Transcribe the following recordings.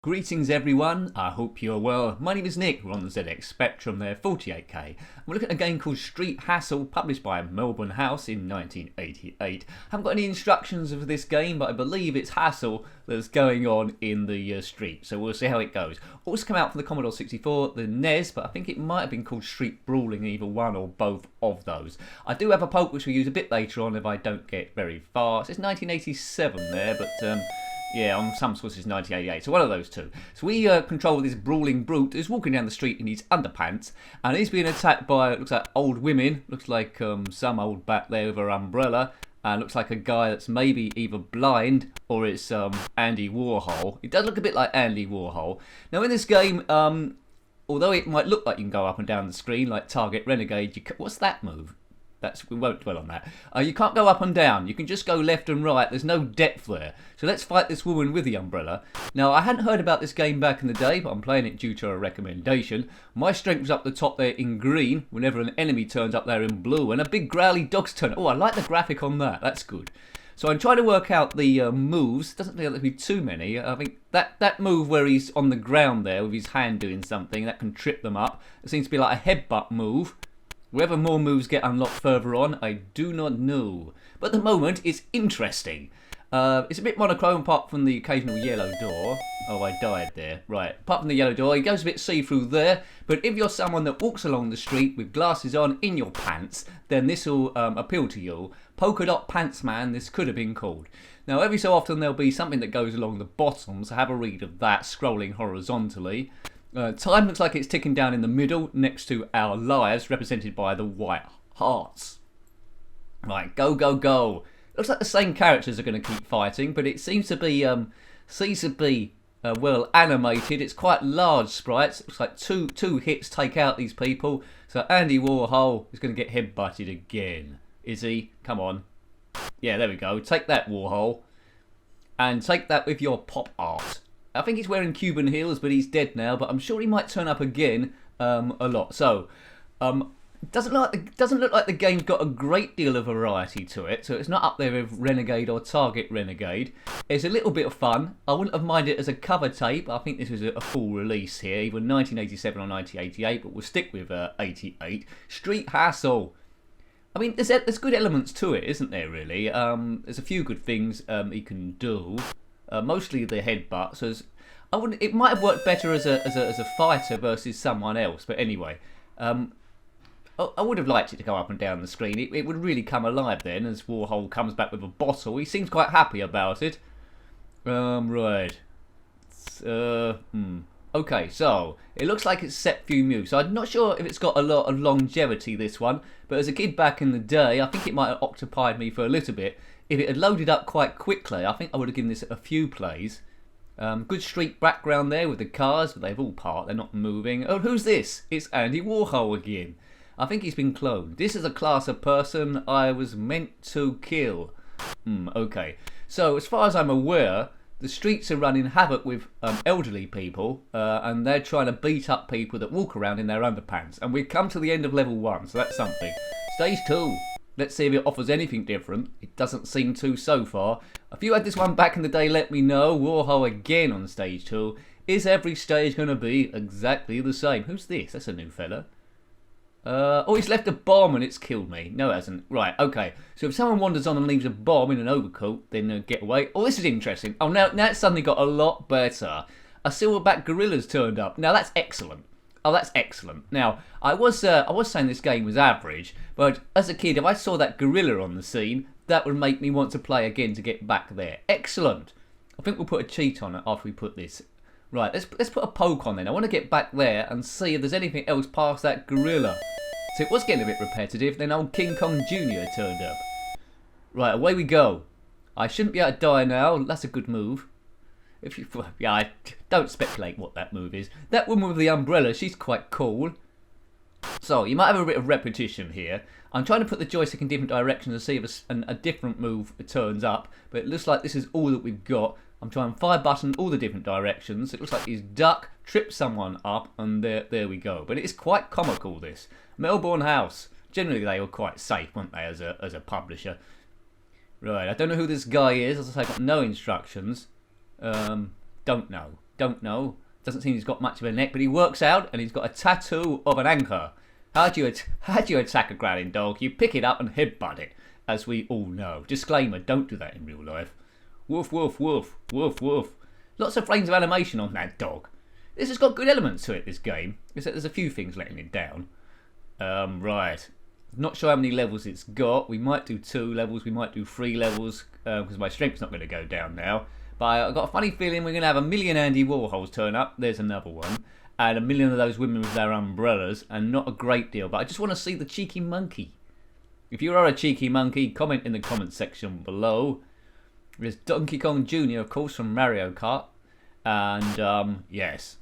Greetings everyone, I hope you're well. My name is Nick, we're on the ZX Spectrum there, 48K. We're looking at a game called Street Hassle, published by Melbourne House in 1988. I haven't got any instructions of this game, but I believe it's Hassle that's going on in the street, so we'll see how it goes. Also come out from the Commodore 64, the NES, but I think it might have been called Street Brawling, either one or both of those. I do have a poke which we'll use a bit later on if I don't get very far. So it's 1987 there, but yeah, on some sources 1988, so one of those two. So we control this brawling brute who's walking down the street in his underpants, and he's being attacked by, looks like old women, looks like some old bat there with her umbrella, and looks like a guy that's maybe either blind or it's Andy Warhol. It does look a bit like Andy Warhol. Now in this game, although it might look like you can go up and down the screen like Target Renegade, what's that move? We won't dwell on that. You can't go up and down. You can just go left and right. There's no depth there. So let's fight this woman with the umbrella. Now, I hadn't heard about this game back in the day, but I'm playing it due to a recommendation. My strength was up the top there in green whenever an enemy turns up there in blue, and a big growly dog's turn. Oh, I like the graphic on that. That's good. So I'm trying to work out the moves. Doesn't feel like there'll be too many. I think that move where he's on the ground there with his hand doing something, that can trip them up. It seems to be like a headbutt move. Whether more moves get unlocked further on, I do not know. But at the moment, it's interesting. It's a bit monochrome apart from the occasional yellow door. Oh, I died there. Right, apart from the yellow door, it goes a bit see-through there. But if you're someone that walks along the street with glasses on in your pants, then this will appeal to you. Polka-dot pants man, this could have been called. Now, every so often there'll be something that goes along the bottom, so have a read of that, scrolling horizontally. Time looks like it's ticking down in the middle next to our lives, represented by the white hearts. Right, go, go, go. Looks like the same characters are going to keep fighting, but it seems to be well animated. It's quite large sprites. Looks like two hits take out these people. So Andy Warhol is going to get headbutted again. Is he? Come on. Yeah, there we go. Take that, Warhol. And take that with your pop art. I think he's wearing Cuban heels, but he's dead now. But I'm sure he might turn up again a lot. So, doesn't look like the game's got a great deal of variety to it. So it's not up there with Renegade or Target Renegade. It's a little bit of fun. I wouldn't have minded it as a cover tape. I think this was a full release here, either 1987 or 1988. But we'll stick with 88. Street Hassle. I mean, there's good elements to it, isn't there? Really, there's a few good things he can do. Mostly the headbutt. So it might have worked better as a fighter versus someone else. But anyway, I would have liked it to go up and down the screen. It would really come alive then as Warhol comes back with a bottle. He seems quite happy about it. Right. Okay, so it looks like it's set few moves. So I'm not sure if it's got a lot of longevity, this one. But as a kid back in the day, I think it might have occupied me for a little bit. If it had loaded up quite quickly, I think I would have given this a few plays. Good street background there with the cars, but they've all parked, they're not moving. Oh, who's this? It's Andy Warhol again. I think he's been cloned. This is a class of person I was meant to kill. Okay. So, as far as I'm aware, the streets are running havoc with elderly people, and they're trying to beat up people that walk around in their underpants. And we've come to the end of level 1, so that's something. Stage 2. Let's see if it offers anything different. It doesn't seem to so far. If you had this one back in the day, let me know. Warhol again on stage 2. Is every stage going to be exactly the same? Who's this? That's a new fella. Oh, he's left a bomb and it's killed me. No, it hasn't. Right, okay. So if someone wanders on and leaves a bomb in an overcoat, then get away. Oh, this is interesting. Oh, now it's suddenly got a lot better. A silverback gorilla's turned up. Now that's excellent. Oh, that's excellent. Now, I was saying this game was average, but as a kid, if I saw that gorilla on the scene, that would make me want to play again to get back there. Excellent. I think we'll put a cheat on it after we put this. Right, let's put a poke on then. I want to get back there and see if there's anything else past that gorilla. So it was getting a bit repetitive, then old King Kong Jr. turned up. Right, away we go. I shouldn't be able to die now. That's a good move. I don't speculate what that move is. That woman with the umbrella, she's quite cool. So, you might have a bit of repetition here. I'm trying to put the joystick in different directions to see if a different move turns up. But it looks like this is all that we've got. I'm trying fire button all the different directions. It looks like he's duck, trip someone up, and there we go. But it's quite comical, this. Melbourne House. Generally, they were quite safe, weren't they, as a publisher. Right, I don't know who this guy is. As I say, I've got no instructions. Don't know. don't know. Doesn't seem he's got much of a neck, but he works out and he's got a tattoo of an anchor. How do you attack a growling dog? You pick it up and headbutt it, as we all know. Disclaimer, don't do that in real life. Woof, woof, woof, woof, woof. Lots of frames of animation on that dog. This has got good elements to it, this game. There's a few things letting it down. Right. Not sure how many levels it's got. We might do 2 levels, we might do 3 levels, because my strength's not going to go down now. But I've got a funny feeling we're going to have a million Andy Warhols turn up. There's another one. And a million of those women with their umbrellas, and not a great deal. But I just want to see the cheeky monkey. If you are a cheeky monkey, comment in the comment section below. There's Donkey Kong Jr., of course, from Mario Kart. And, yes.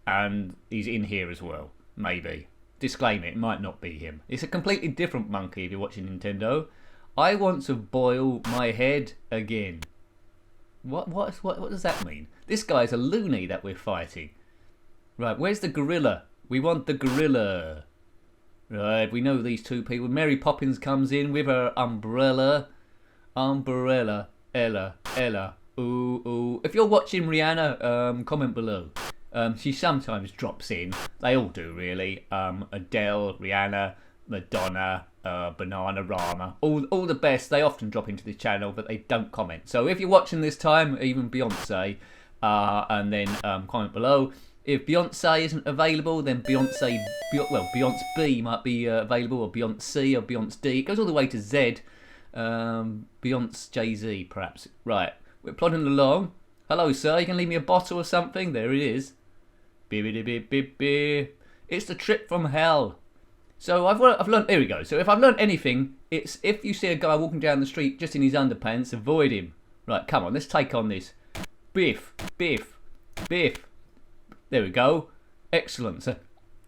And he's in here as well. Maybe. Disclaimer, it might not be him. It's a completely different monkey if you're watching Nintendo. I want to boil my head again. What does that mean? This guy's a loony that we're fighting. Right, where's the gorilla? We want the gorilla. Right, we know these two people. Mary Poppins comes in with her umbrella. Umbrella. Ella. Ooh, ooh. If you're watching Rihanna, comment below. She sometimes drops in. They all do, really. Adele, Rihanna, Madonna, Bananarama. All the best. They often drop into this channel, but they don't comment. So if you're watching this time, even Beyonce, and then comment below. If Beyonce isn't available, then Beyonce B might be available, or Beyonce, or Beyonce D. It goes all the way to Z. Beyonce Jay-Z, perhaps. Right, we're plodding along. Hello, sir. You can leave me a bottle or something? There it is. It's the trip from hell. So I've learned. Here we go. So if I've learned anything, it's if you see a guy walking down the street just in his underpants, avoid him. Right, come on. Let's take on this. Biff, biff, biff. There we go. Excellent. So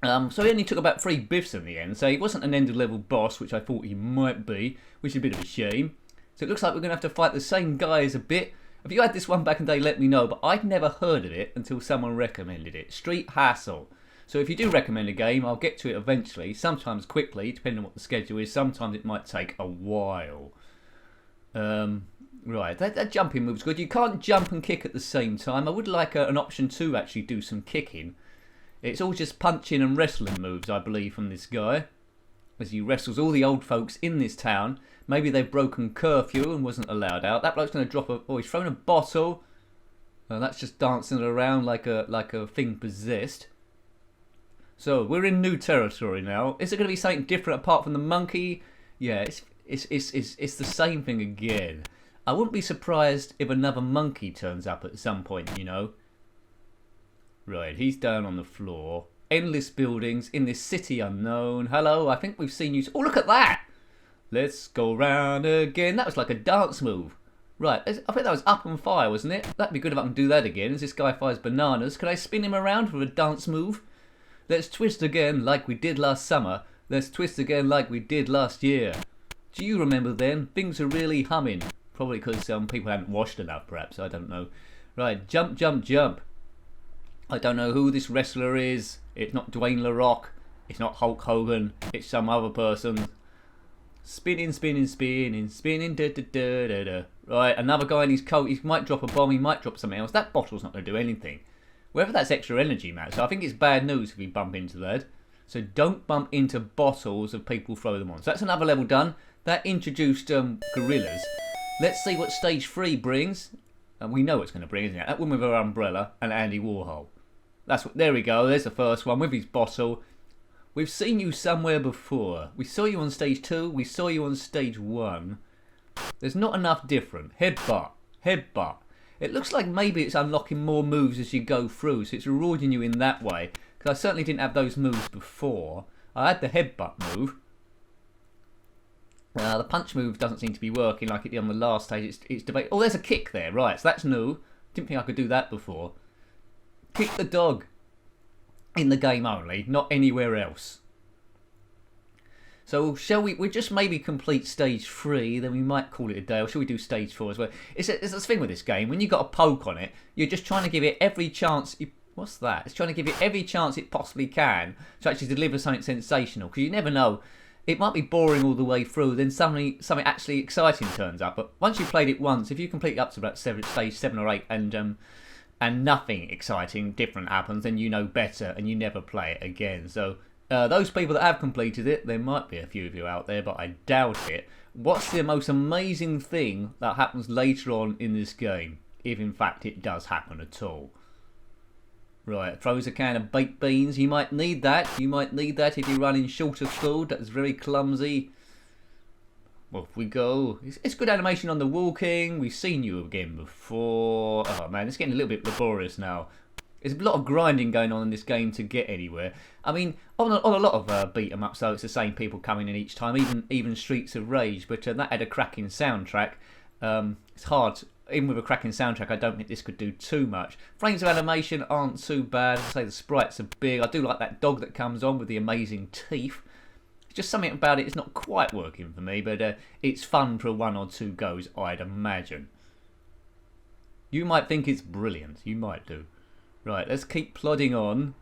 he only took about 3 biffs in the end. So he wasn't an end of level boss, which I thought he might be, which is a bit of a shame. So it looks like we're going to have to fight the same guys a bit. If you had this one back in the day, let me know. But I'd never heard of it until someone recommended it. Street Hassle. So if you do recommend a game, I'll get to it eventually. Sometimes quickly, depending on what the schedule is. Sometimes it might take a while. Right, that jumping move's good. You can't jump and kick at the same time. I would like an option to actually do some kicking. It's all just punching and wrestling moves, I believe, from this guy. As he wrestles all the old folks in this town. Maybe they've broken curfew and wasn't allowed out. That bloke's going to drop a... Oh, he's thrown a bottle. That's just dancing around like a thing possessed. So, we're in new territory now. Is it going to be something different apart from the monkey? Yeah, it's the same thing again. I wouldn't be surprised if another monkey turns up at some point, you know. Right, he's down on the floor. Endless buildings in this city unknown. Hello, I think we've seen you... Oh, look at that! Let's go round again. That was like a dance move. Right, I think that was Up and Fire, wasn't it? That'd be good if I can do that again, as this guy fires bananas. Can I spin him around for a dance move? Let's twist again like we did last summer. Let's twist again like we did last year. Do you remember then? Things are really humming. Probably because people hadn't washed enough, perhaps. I don't know. Right, jump, jump, jump. I don't know who this wrestler is. It's not Dwayne La Rock. It's not Hulk Hogan. It's some other person. Spinning, spinning, spinning, spinning, da da da da da. Right, another guy in his coat. He might drop a bomb. He might drop something else. That bottle's not going to do anything. Whether that's extra energy, Matt. So I think it's bad news if we bump into that. So don't bump into bottles if people throw them on. So that's another level done. That introduced gorillas. Let's see what stage 3 brings. And we know what's going to bring, isn't it? That woman with her umbrella and Andy Warhol. That's what. There we go. There's the first one with his bottle. We've seen you somewhere before. We saw you on stage 2. We saw you on stage 1. There's not enough different. Headbutt. Headbutt. It looks like maybe it's unlocking more moves as you go through. So it's rewarding you in that way. Because I certainly didn't have those moves before. I had the headbutt move. The punch move doesn't seem to be working like it did on the last stage. It's debate. Oh, there's a kick there. Right, so that's new. Didn't think I could do that before. Kick the dog. In the game only, not anywhere else. So shall we just maybe complete stage 3, then we might call it a day, or shall we do stage 4 as well? It's this thing with this game, when you've got a poke on it, you're just trying to give it every chance... What's that? It's trying to give it every chance it possibly can to actually deliver something sensational, because you never know. It might be boring all the way through, then suddenly something actually exciting turns up. But once you've played it once, if you complete it up to about stage 7 or 8 and and nothing exciting different happens, then you know better and you never play it again. So those people that have completed it, there might be a few of you out there, but I doubt it. What's the most amazing thing that happens later on in this game, if in fact it does happen at all? Right, throws a can of baked beans. You might need that. You might need that if you're running short of food. That's very clumsy. Off we go. It's good animation on the walking. We've seen you again before. Oh man, it's getting a little bit laborious now. There's a lot of grinding going on in this game to get anywhere. I mean, on a lot of beat 'em ups, though, it's the same people coming in each time. Even Streets of Rage, but that had a cracking soundtrack. It's hard. Even with a cracking soundtrack, I don't think this could do too much. Frames of animation aren't too bad. I say the sprites are big. I do like that dog that comes on with the amazing teeth. Just something about it is not quite working for me, but it's fun for 1 or 2 goes, I'd imagine. You might think it's brilliant. You might do. Right, let's keep plodding on.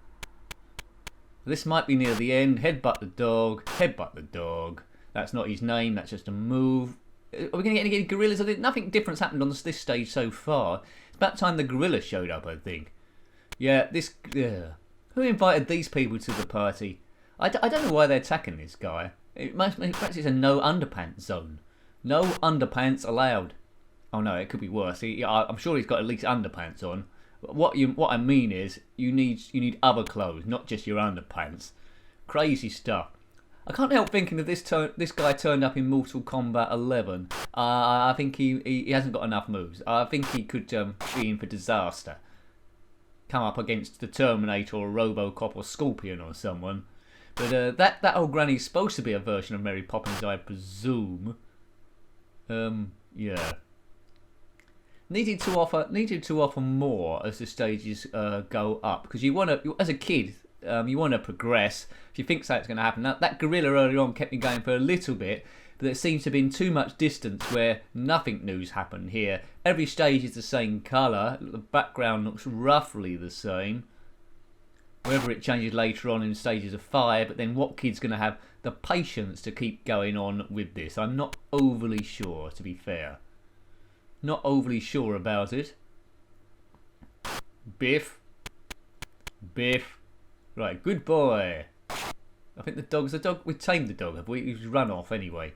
This might be near the end. Headbutt the dog. Headbutt the dog. That's not his name. That's just a move. Are we going to get any gorillas? Nothing different's happened on this stage so far. It's about time the gorilla showed up, I think. Yeah, who invited these people to the party? I don't know why they're attacking this guy. Perhaps it's a no underpants zone. No underpants allowed. Oh no, it could be worse. I'm sure he's got at least underpants on. What I mean is, you need other clothes, not just your underpants. Crazy stuff. I can't help thinking that this guy turned up in Mortal Kombat 11. I think he hasn't got enough moves. I think he could be in for disaster. Come up against the Terminator or Robocop or Scorpion or someone. But that old granny's supposed to be a version of Mary Poppins, I presume. Yeah. Needed to offer more as the stages go up, because as a kid, you want to progress. If you think something's going to happen, that gorilla earlier on kept me going for a little bit, but there seems to have been too much distance where nothing new's happened here. Every stage is the same colour. The background looks roughly the same. Whether it changes later on in stages of 5, but then what kid's going to have the patience to keep going on with this? I'm not overly sure, to be fair. Not overly sure about it. Biff. Biff. Right, good boy. I think the dog's a dog. We tamed the dog, have we? He's run off anyway.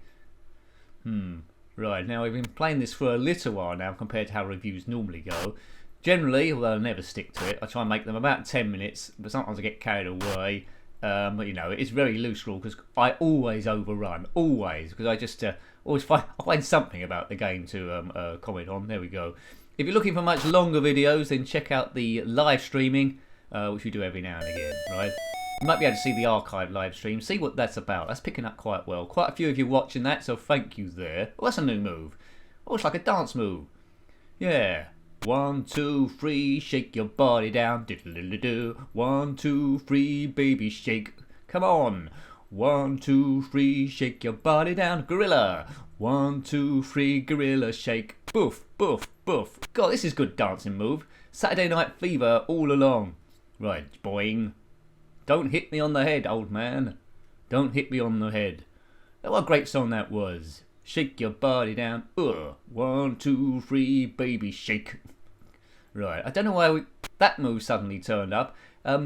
Right, now we've been playing this for a little while now compared to how reviews normally go. Generally, although I never stick to it, I try and make them about 10 minutes, but sometimes I get carried away. But you know, it's very loose rule because I always overrun, always, because I just always find something about the game to comment on. There we go. If you're looking for much longer videos, then check out the live streaming, which we do every now and again, right? You might be able to see the archive live stream, see what that's about. That's picking up quite well. Quite a few of you watching that, so thank you there. Oh, that's a new move. Oh, it's like a dance move. Yeah. 1, 2, 3, shake your body down. Diddle-diddle-do. 1, 2, 3, baby shake. Come on. 1, 2, 3, shake your body down. Gorilla. 1, 2, 3, gorilla shake. Boof, boof, boof. God, this is good dancing move. Saturday Night Fever all along. Right, boing. Don't hit me on the head, old man. Don't hit me on the head. Oh, what a great song that was. Shake your body down. 1, 2, 3, baby shake. Right, I don't know why that move suddenly turned up. I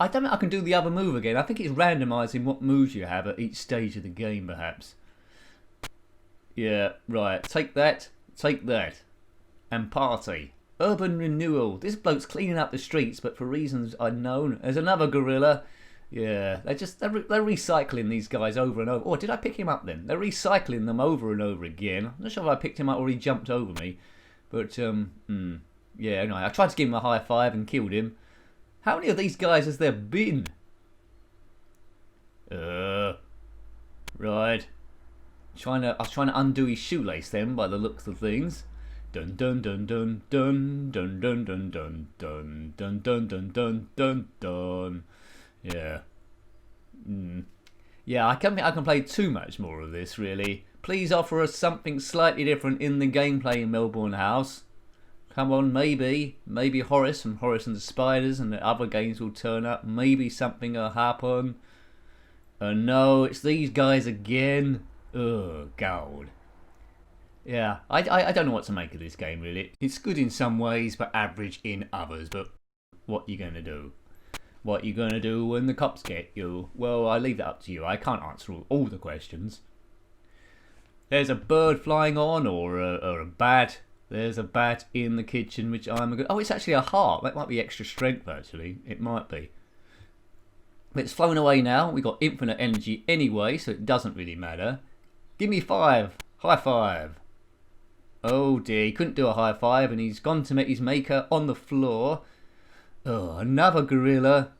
don't know if I can do the other move again. I think it's randomising what moves you have at each stage of the game, perhaps. Yeah, right. Take that, and party. Urban renewal. This bloke's cleaning up the streets, but for reasons unknown. There's another gorilla. Yeah, they're recycling these guys over and over. Oh, did I pick him up then? They're recycling them over and over again. I'm not sure if I picked him up or he jumped over me. But, yeah, anyway, I tried to give him a high five and killed him. How many of these guys has there been? Right. I was trying to undo his shoelace then, by the looks of things. Dun dun dun dun dun dun dun dun dun dun dun dun dun dun dun dun. Yeah. Yeah, I can play too much more of this, really. Please offer us something slightly different in the gameplay in Melbourne House. Come on, maybe Horace from Horace and the Spiders and the other games will turn up. Maybe something will happen. No, it's these guys again. Oh, God. Yeah, I don't know what to make of this game, really. It's good in some ways, but average in others. But what you going to do? What you going to do when the cops get you? Well, I leave that up to you. I can't answer all the questions. There's a bird flying on, or a bat. There's a bat in the kitchen, which I'm a good... Oh, it's actually a heart. That might be extra strength, actually. It might be. But it's flown away now. We've got infinite energy anyway, so it doesn't really matter. Give me 5. High five. Oh dear, he couldn't do a high five, and he's gone to meet his maker on the floor. Oh, another gorilla.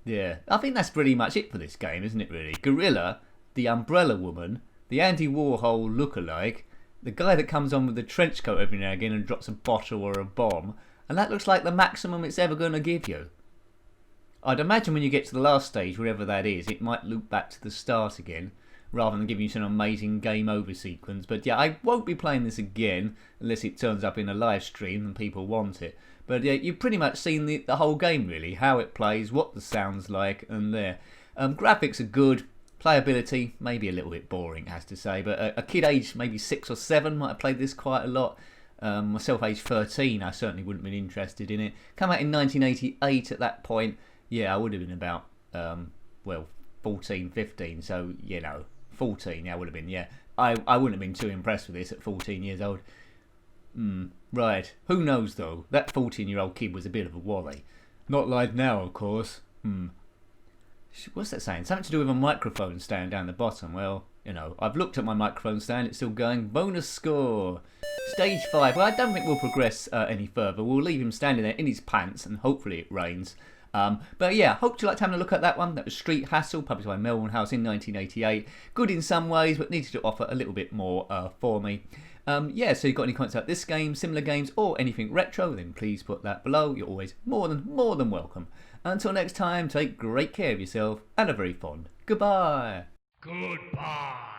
Yeah, I think that's pretty much it for this game, isn't it, really? Gorilla, the umbrella woman, the Andy Warhol lookalike, the guy that comes on with the trench coat every now and again and drops a bottle or a bomb, and that looks like the maximum it's ever going to give you. I'd imagine when you get to the last stage, wherever that is, it might loop back to the start again, rather than giving you some amazing game over sequence. But yeah, I won't be playing this again, unless it turns up in a live stream and people want it. But yeah, you've pretty much seen the whole game, really, how it plays, what the sound's like, and there. Graphics are good. Playability, maybe a little bit boring, has to say, but a kid aged maybe 6 or 7 might have played this quite a lot. Myself, aged 13, I certainly wouldn't have been interested in it. Come out in 1988 at that point. Yeah, I would have been about, 14, 15, so, 14, I would have been, yeah. I wouldn't have been too impressed with this at 14 years old. Right. Who knows, though? That 14-year-old kid was a bit of a wally. Not like now, of course. What's that saying? Something to do with a microphone stand down the bottom. Well, I've looked at my microphone stand. It's still going. Bonus score. Stage 5. Well, I don't think we'll progress any further. We'll leave him standing there in his pants, and hopefully it rains. But yeah, hope you liked having a look at that one. That was Street Hassle, published by Melbourne House in 1988. Good in some ways, but needed to offer a little bit more for me. So you've got any comments about this game, similar games, or anything retro, then please put that below. You're always more than welcome. Until next time, take great care of yourself, and a very fond goodbye. Goodbye.